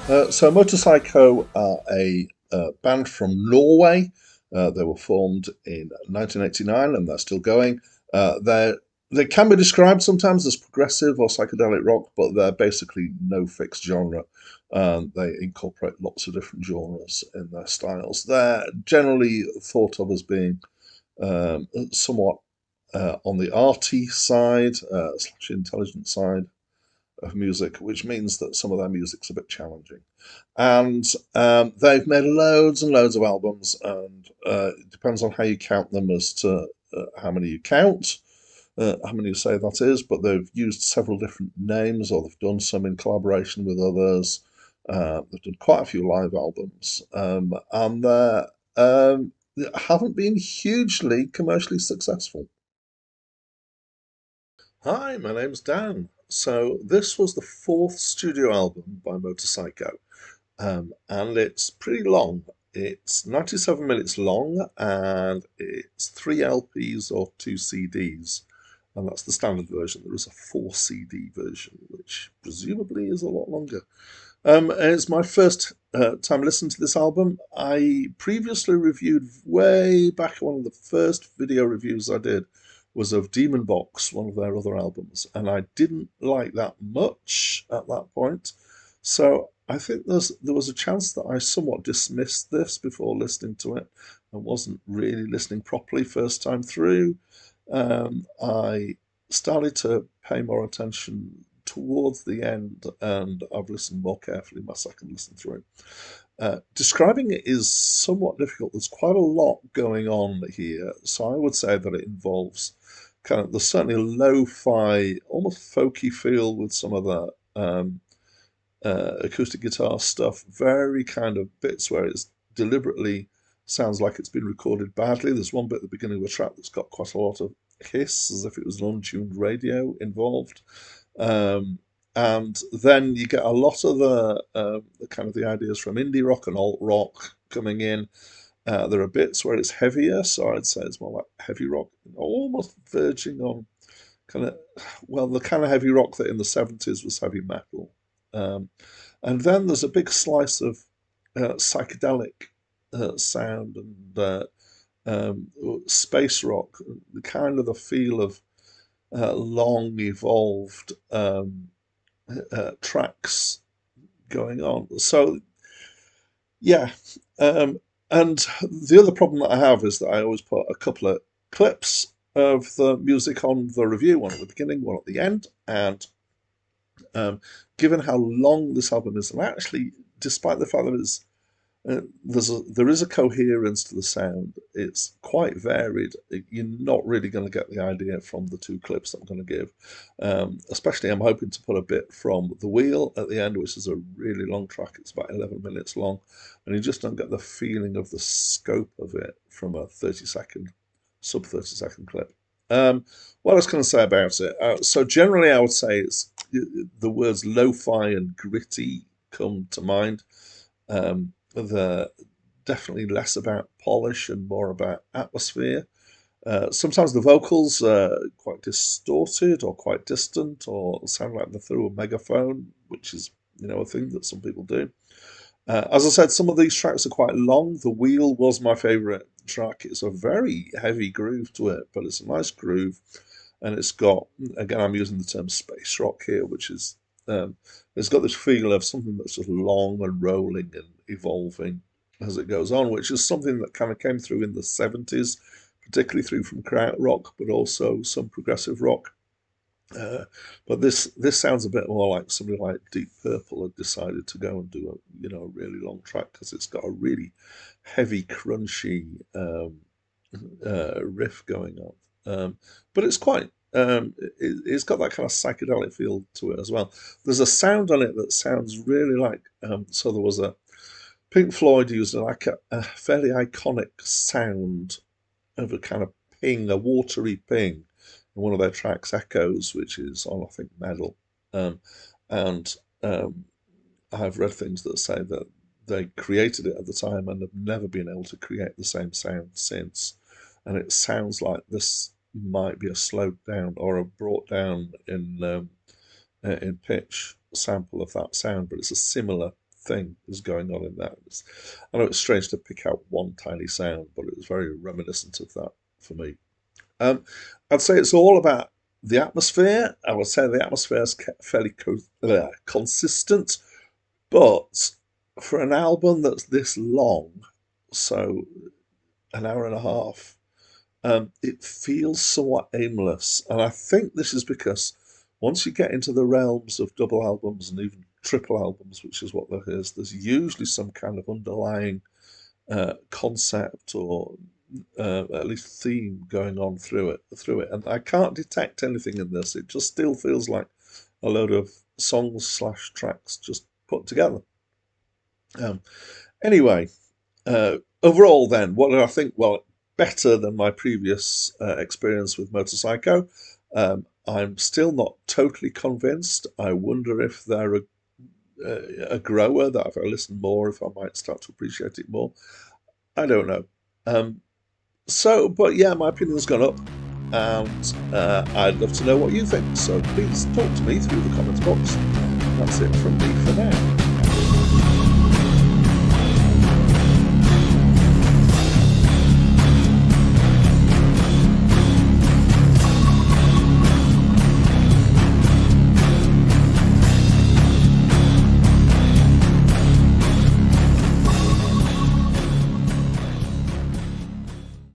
So Motorpsycho are a band from Norway. They were formed in 1989 and they're still going. They can be described sometimes as progressive or psychedelic rock, but they're basically no fixed genre. They incorporate lots of different genres in their styles. They're generally thought of as being somewhat on the arty side, slash intelligent side of music, which means that some of their music's a bit challenging. And they've made loads and loads of albums, and it depends on how you count them as to how many you count, how many you say that is, but they've used several different names, or they've done some in collaboration with others. They've done quite a few live albums, and they haven't been hugely commercially successful. Hi, my name's Dan. So this was the fourth studio album by Motorpsycho, and it's pretty long. It's 97 minutes long, and it's three LPs or two CDs, and that's the standard version. There is a four CD version, which presumably is a lot longer. It's my first time listening to this album. I previously reviewed way back one of the first video reviews I did was of Demon Box, one of their other albums, and I didn't like that much at that point. So I think there was a chance that I somewhat dismissed this before listening to it and wasn't really listening properly first time through. I started to pay more attention towards the end, and I've listened more carefully my second listen through. Describing it is somewhat difficult. There's quite a lot going on here, so I would say that it involves there's certainly a lo-fi, almost folky feel with some of the acoustic guitar stuff. Very kind of bits where it's deliberately sounds like it's been recorded badly. There's one bit at the beginning of the track that's got quite a lot of hiss, as if it was an untuned radio involved. Um, and then you get a lot of the kind of the ideas from indie rock and alt rock coming in. There are bits where it's heavier, so I'd say it's more like heavy rock, almost verging on kind of, well, the kind of heavy rock that in the 70s was heavy metal. Um, and then there's a big slice of psychedelic sound and um, space rock, the kind of the feel of long evolved tracks going on. So yeah, um, and the other problem that I have is that I always put a couple of clips of the music on the review, one at the beginning, one at the end, and given how long this album is, and actually, despite the fact that there is a coherence to the sound. It's quite varied. You're not really going to get the idea from the two clips that I'm going to give. Especially, I'm hoping to put a bit from The Wheel at the end, which is a really long track. It's about 11 minutes long, and you just don't get the feeling of the scope of it from a 30-second, sub 30-second clip. What I was going to say about it. So generally, I would say it's the words lo-fi and gritty come to mind. The definitely less about polish and more about atmosphere. Sometimes the vocals are quite distorted or quite distant or sound like they're through a megaphone, which is a thing that some people do. As I said, some of these tracks are quite long. The Wheel was my favourite track. It's a very heavy groove to it, but it's a nice groove, and it's got, again, I'm using the term space rock here, which is it's got this feel of something that's just long and rolling and evolving as it goes on, which is something that kind of came through in the 70s, particularly through from kraut rock, but also some progressive rock. Uh, but this sounds a bit more like somebody like Deep Purple had decided to go and do a really long track because it's got a really heavy, crunchy riff going on. But it's quite it's got that kind of psychedelic feel to it as well. There's a sound on it that sounds really like so there was a Pink Floyd used like a fairly iconic sound of a kind of ping, a watery ping, in one of their tracks, Echoes, which is on, I think, Metal. Um, and I've read things that say that they created it at the time and have never been able to create the same sound since. And it sounds like this might be a slowed down or a brought down in pitch sample of that sound, but it's a similar thing is going on in that. I know it's strange to pick out one tiny sound, but it was very reminiscent of that for me. Um, I'd say it's all about the atmosphere. I would say the atmosphere is fairly consistent, but for an album that's this long, so an hour and a half, it feels somewhat aimless. And I think this is because once you get into the realms of double albums and even triple albums, which is what there is, there's usually some kind of underlying concept or at least theme going on through it. And I can't detect anything in this. It just still feels like a load of songs slash tracks just put together. Um, anyway, overall, then, what did I think? Well, better than my previous experience with Motorpsycho. I'm still not totally convinced. I wonder if they're a grower that if I listen more, if I might start to appreciate it more. I don't know. Um, but yeah, my opinion's gone up, and I'd love to know what you think. So please talk to me through the comments box. That's it from me for now.